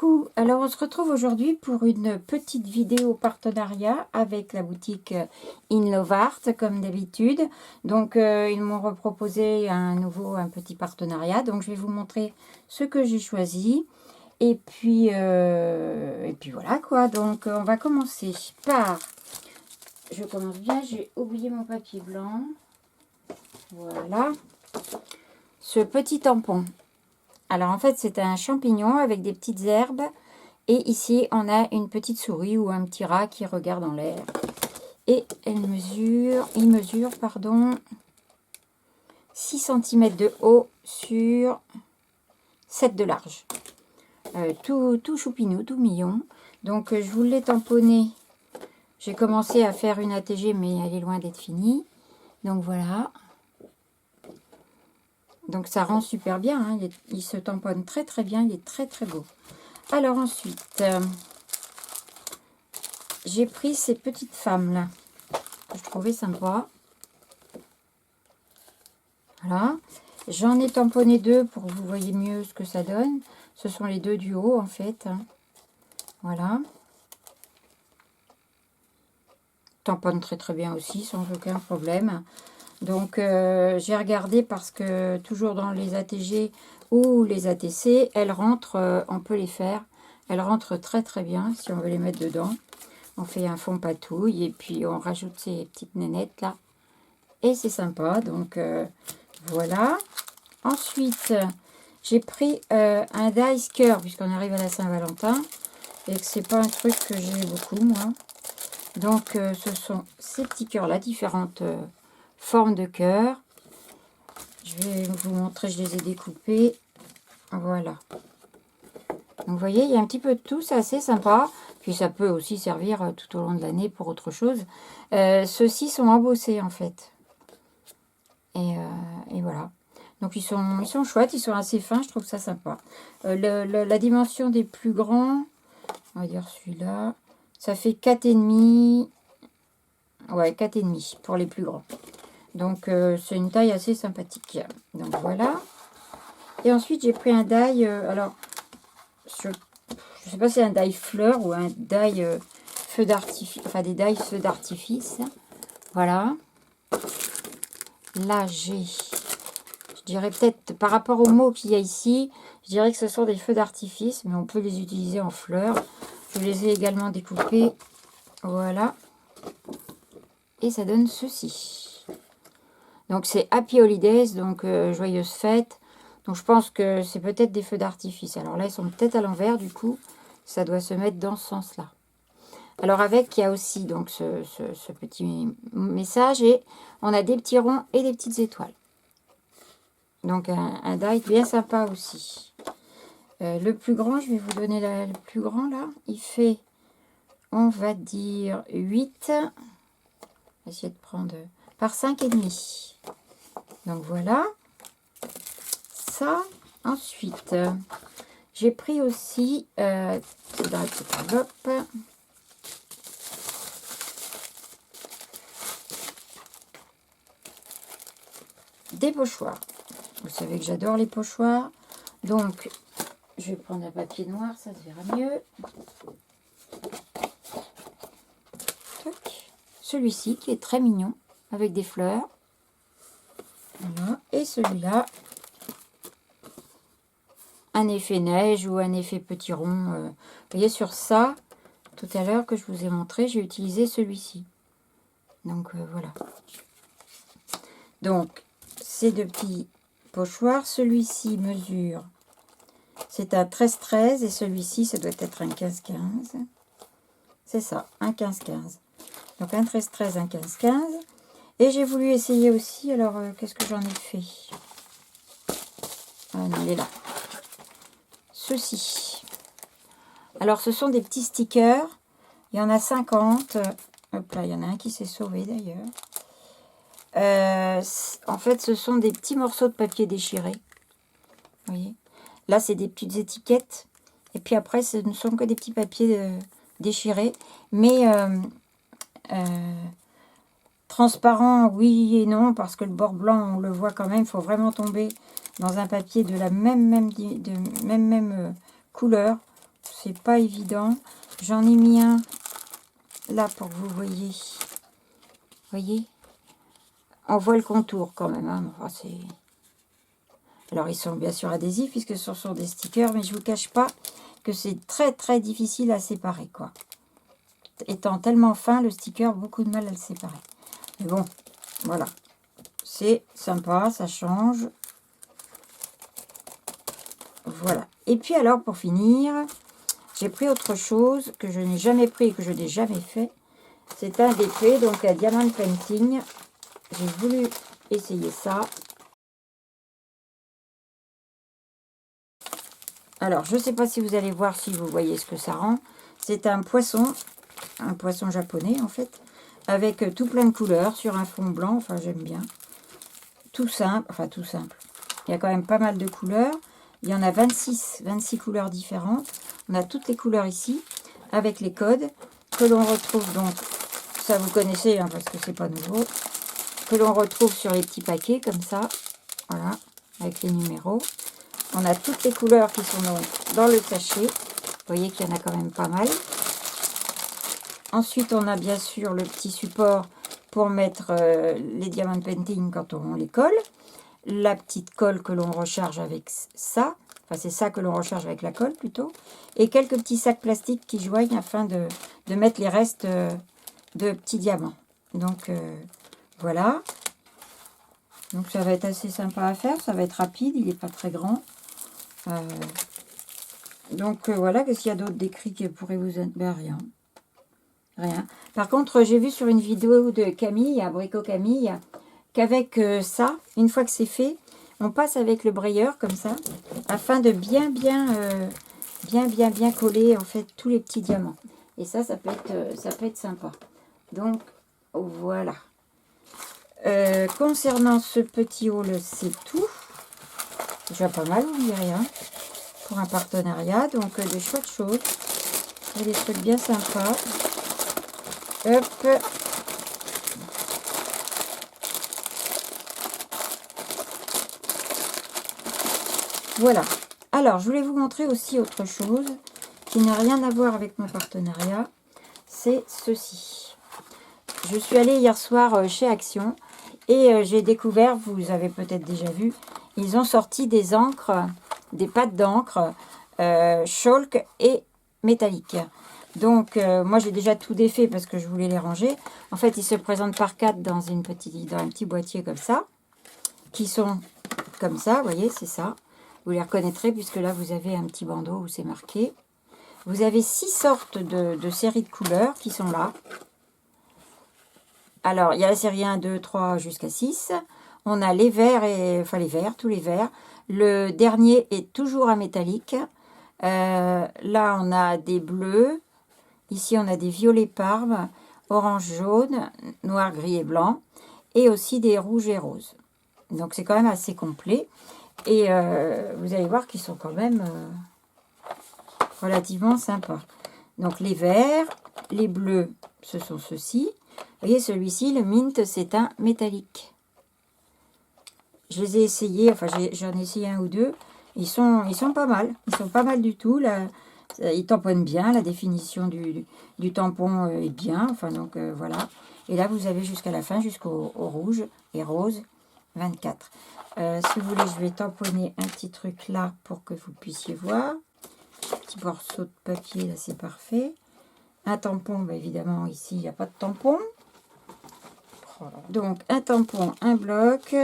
Coucou, alors on se retrouve aujourd'hui pour une petite vidéo partenariat avec la boutique In Love Art comme d'habitude. Donc ils m'ont reproposé un petit partenariat, donc je vais vous montrer ce que j'ai choisi. Et puis voilà quoi, donc on va commencer par, je commence bien, j'ai oublié mon papier blanc, voilà, ce petit tampon. Alors en fait c'est un champignon avec des petites herbes et ici on a une petite souris ou un petit rat qui regarde en l'air. Et il mesure 6 cm de haut sur 7 de large. Tout choupinou, tout mignon. Donc je vous l'ai tamponné. J'ai commencé à faire une ATG mais elle est loin d'être finie. Donc voilà. Donc ça rend super bien, hein. Il se tamponne très très bien, il est très très beau. Alors ensuite, j'ai pris ces petites femmes là, que je trouvais sympa. Voilà. J'en ai tamponné deux pour que vous voyez mieux ce que ça donne. Ce sont les deux du haut en fait. Voilà. Tamponne très très bien aussi, sans aucun problème. Donc j'ai regardé parce que toujours dans les ATG ou les ATC, elles rentrent, on peut les faire. Elles rentrent très très bien si on veut les mettre dedans. On fait un fond patouille et puis on rajoute ces petites nénettes là. Et c'est sympa, donc voilà. Ensuite, j'ai pris un dice cœur puisqu'on arrive à la Saint-Valentin. Et que c'est pas un truc que j'ai beaucoup moi. Donc ce sont ces petits cœurs là, différentes formes de cœur. Je vais vous montrer, je les ai découpés. Voilà. Donc vous voyez, il y a un petit peu de tout, c'est assez sympa. Puis ça peut aussi servir tout au long de l'année pour autre chose. Ceux-ci sont embossés en fait. Et voilà. Donc ils sont chouettes, ils sont assez fins, je trouve ça sympa. La dimension des plus grands, on va dire celui-là, ça fait 4,5. Ouais, 4,5 pour les plus grands. Donc c'est une taille assez sympathique. Donc voilà. Et ensuite j'ai pris un die. Alors je ne sais pas si c'est un die fleur ou un die feu d'artifice. Enfin des die feu d'artifice. Voilà. Là j'ai, je dirais peut-être par rapport aux mots qu'il y a ici, je dirais que ce sont des feux d'artifice, mais on peut les utiliser en fleurs. Je les ai également découpés. Voilà. Et ça donne ceci. Donc c'est Happy Holidays, donc joyeuses fêtes. Donc je pense que c'est peut-être des feux d'artifice. Alors là, ils sont peut-être à l'envers, du coup, ça doit se mettre dans ce sens-là. Alors avec, il y a aussi donc ce petit message et on a des petits ronds et des petites étoiles. Donc un die bien sympa aussi. Le plus grand, je vais vous donner le plus grand là. Il fait, on va dire, 8. On va essayer de prendre par 5,5. Donc voilà. Ça. Ensuite, j'ai pris aussi, c'est dans la petite enveloppe, des pochoirs. Vous savez que j'adore les pochoirs. Donc, je vais prendre un papier noir, ça se verra mieux. Celui-ci qui est très mignon, avec des fleurs. Voilà. Et celui-là, un effet neige ou un effet petit rond. Vous voyez sur ça, tout à l'heure que je vous ai montré, j'ai utilisé celui-ci. Donc voilà. Donc, ces deux petits pochoirs, celui-ci mesure, c'est un 13-13 et celui-ci, ça doit être un 15-15. C'est ça, un 15-15. Donc un 13-13, un 15-15. Et j'ai voulu essayer aussi, alors qu'est-ce que j'en ai fait? Ah non, il est là. Ceci. Alors ce sont des petits stickers. Il y en a 50. Hop là, il y en a un qui s'est sauvé d'ailleurs. En fait, ce sont des petits morceaux de papier déchirés. Vous voyez? Là, c'est des petites étiquettes. Et puis après, ce ne sont que des petits papiers déchirés. Mais transparent, oui et non, parce que le bord blanc, on le voit quand même. Il faut vraiment tomber dans un papier de la même couleur. c'est pas évident. J'en ai mis un là pour que vous voyez. Voyez, on voit le contour quand même. Hein. Enfin, alors, ils sont bien sûr adhésifs puisque ce sont des stickers, mais je vous cache pas que c'est très très difficile à séparer, quoi. Étant tellement fin, le sticker, beaucoup de mal à le séparer. Mais bon, voilà. C'est sympa, ça change. Voilà. Et puis alors, pour finir, j'ai pris autre chose que je n'ai jamais pris et que je n'ai jamais fait. C'est un DP, donc un Diamond Painting. J'ai voulu essayer ça. Alors, je ne sais pas si vous allez voir, si vous voyez ce que ça rend. C'est un poisson japonais en fait, avec tout plein de couleurs sur un fond blanc. Enfin, j'aime bien. Tout simple, enfin tout simple. Il y a quand même pas mal de couleurs. Il y en a 26 couleurs différentes. On a toutes les couleurs ici, avec les codes que l'on retrouve donc, ça vous connaissez hein, parce que c'est pas nouveau, que l'on retrouve sur les petits paquets comme ça, voilà, avec les numéros. On a toutes les couleurs qui sont donc dans le sachet. Vous voyez qu'il y en a quand même pas mal. Ensuite, on a bien sûr le petit support pour mettre les Diamond Painting quand on les colle. La petite colle que l'on recharge avec ça. Enfin, c'est ça que l'on recharge avec la colle plutôt. Et quelques petits sacs plastiques qui joignent afin de mettre les restes de petits diamants. Donc, voilà. Donc, ça va être assez sympa à faire. Ça va être rapide. Il n'est pas très grand. Donc voilà, qu'est-ce qu'il y a d'autre d'écrit qui pourrait vous être... Ben, rien. Rien. Par contre, j'ai vu sur une vidéo de Camille, Abricot Camille, qu'avec ça, une fois que c'est fait, on passe avec le brayeur comme ça, afin de bien coller en fait tous les petits diamants. Et ça peut être sympa. Donc voilà. Concernant ce petit haul, c'est tout. Déjà pas mal, vous direz, hein, pour un partenariat. Donc des chouettes choses. Et des trucs bien sympas. Hop. Voilà. Alors, je voulais vous montrer aussi autre chose qui n'a rien à voir avec mon partenariat. C'est ceci. Je suis allée hier soir chez Action et j'ai découvert, vous avez peut-être déjà vu, ils ont sorti des encres, des pâtes d'encre chalk et métallique. Donc, moi, j'ai déjà tout défait parce que je voulais les ranger. En fait, ils se présentent par 4 dans un petit boîtier comme ça, qui sont comme ça, vous voyez, c'est ça. Vous les reconnaîtrez puisque là, vous avez un petit bandeau où c'est marqué. Vous avez 6 sortes de séries de couleurs qui sont là. Alors, il y a la série 1, 2, 3 jusqu'à 6. On a les verts, tous les verts. Le dernier est toujours un métallique. Là, on a des bleus. Ici, on a des violets parmes, orange, jaune, noir, gris et blanc. Et aussi des rouges et roses. Donc, c'est quand même assez complet. Et vous allez voir qu'ils sont quand même relativement sympas. Donc, les verts, les bleus, ce sont ceux-ci. Vous voyez, celui-ci, le mint, c'est un métallique. Je les ai essayés, enfin, j'en ai essayé un ou deux. Ils sont pas mal. Ils sont pas mal du tout. Là, ils tamponnent bien. La définition du tampon est bien. Enfin, donc, voilà. Et là, vous avez jusqu'à la fin, jusqu'au rouge et rose, 24. Si vous voulez, je vais tamponner un petit truc là pour que vous puissiez voir. Petit morceau de papier, là, c'est parfait. Un tampon, bah, évidemment, ici, il n'y a pas de tampon. Donc, un tampon, un bloc.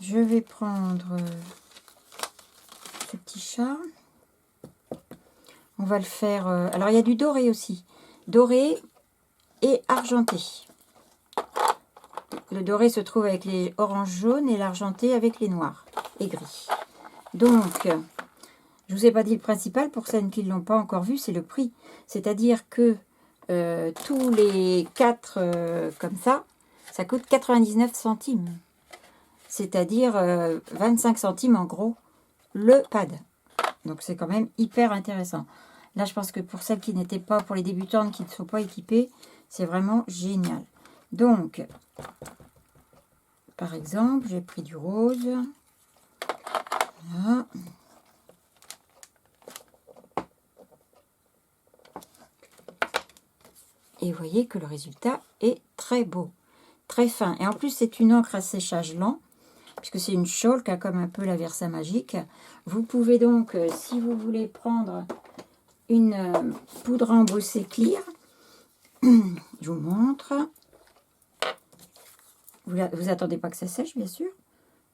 Je vais prendre ce petit chat. On va le faire... alors, il y a du doré aussi. Doré et argenté. Le doré se trouve avec les oranges jaunes et l'argenté avec les noirs et gris. Donc, je ne vous ai pas dit le principal, pour celles qui ne l'ont pas encore vu, c'est le prix. C'est-à-dire que tous les 4 comme ça coûte 99 centimes. C'est-à-dire 25 centimes en gros le pad. Donc c'est quand même hyper intéressant. Là, je pense que pour celles qui n'étaient pas, pour les débutantes qui ne sont pas équipées, c'est vraiment génial. Donc, par exemple, j'ai pris du rose. Voilà. Et vous voyez que le résultat est très beau, très fin. Et en plus, c'est une encre à séchage lent, puisque c'est une Chalk, hein, comme un peu la Versa Magique. Vous pouvez donc, si vous voulez prendre une poudre à embosser clear, je vous montre. Vous attendez pas que ça sèche, bien sûr.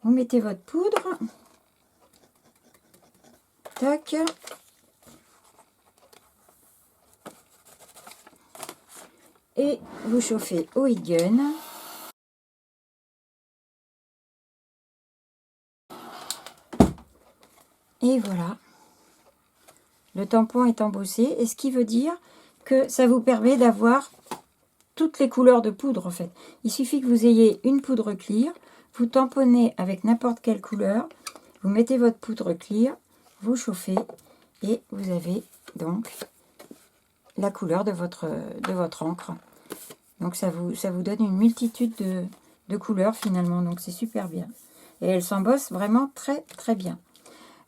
Vous mettez votre poudre. Tac. Et vous chauffez au heat gun. Et voilà. Le tampon est embossé. Et ce qui veut dire que ça vous permet d'avoir toutes les couleurs de poudre en fait. Il suffit que vous ayez une poudre clear. Vous tamponnez avec n'importe quelle couleur. Vous mettez votre poudre clear. Vous chauffez. Et vous avez donc la couleur de votre encre. Donc ça vous donne une multitude de couleurs finalement. Donc c'est super bien. Et elles s'embossent vraiment très très bien.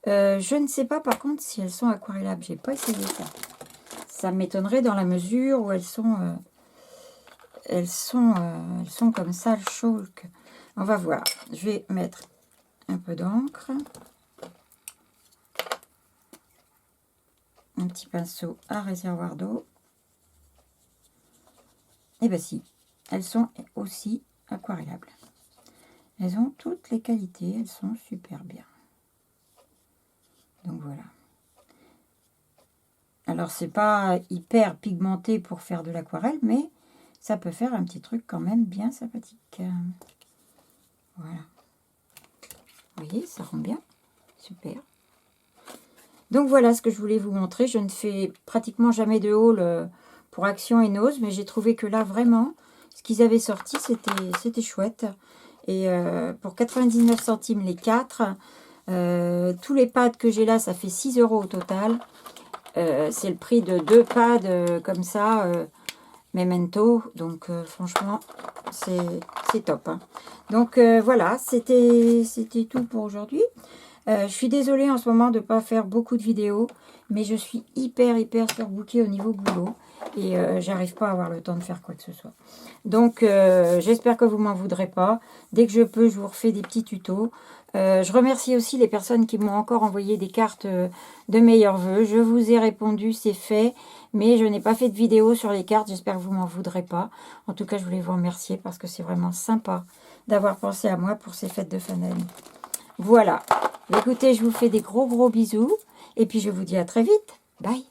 Je ne sais pas par contre si elles sont aquarellables. J'ai pas essayé ça. Ça m'étonnerait dans la mesure où elles sont comme ça, le Chalk. On va voir. Je vais mettre un peu d'encre. Un petit pinceau à réservoir d'eau. Et bien si, elles sont aussi aquarellables. Elles ont toutes les qualités, elles sont super bien. Donc voilà. Alors c'est pas hyper pigmenté pour faire de l'aquarelle, mais ça peut faire un petit truc quand même bien sympathique. Voilà. Vous voyez, ça rend bien. Super. Donc voilà ce que je voulais vous montrer. Je ne fais pratiquement jamais de haul pour Action et Nose, mais j'ai trouvé que là vraiment, ce qu'ils avaient sorti, c'était chouette. Et pour 99 centimes les 4, tous les pads que j'ai là, ça fait 6 € au total. C'est le prix de 2 pads comme ça, Memento. Donc franchement, c'est top. Hein. Donc voilà, c'était tout pour aujourd'hui. Je suis désolée en ce moment de ne pas faire beaucoup de vidéos, mais je suis hyper surbookée au niveau boulot et j'arrive pas à avoir le temps de faire quoi que ce soit. Donc j'espère que vous m'en voudrez pas. Dès que je peux, je vous refais des petits tutos. Je remercie aussi les personnes qui m'ont encore envoyé des cartes de meilleurs vœux. Je vous ai répondu, c'est fait, mais je n'ai pas fait de vidéo sur les cartes. J'espère que vous m'en voudrez pas. En tout cas, je voulais vous remercier parce que c'est vraiment sympa d'avoir pensé à moi pour ces fêtes de fin d'année. Voilà. Écoutez, je vous fais des gros bisous. Et puis, je vous dis à très vite. Bye.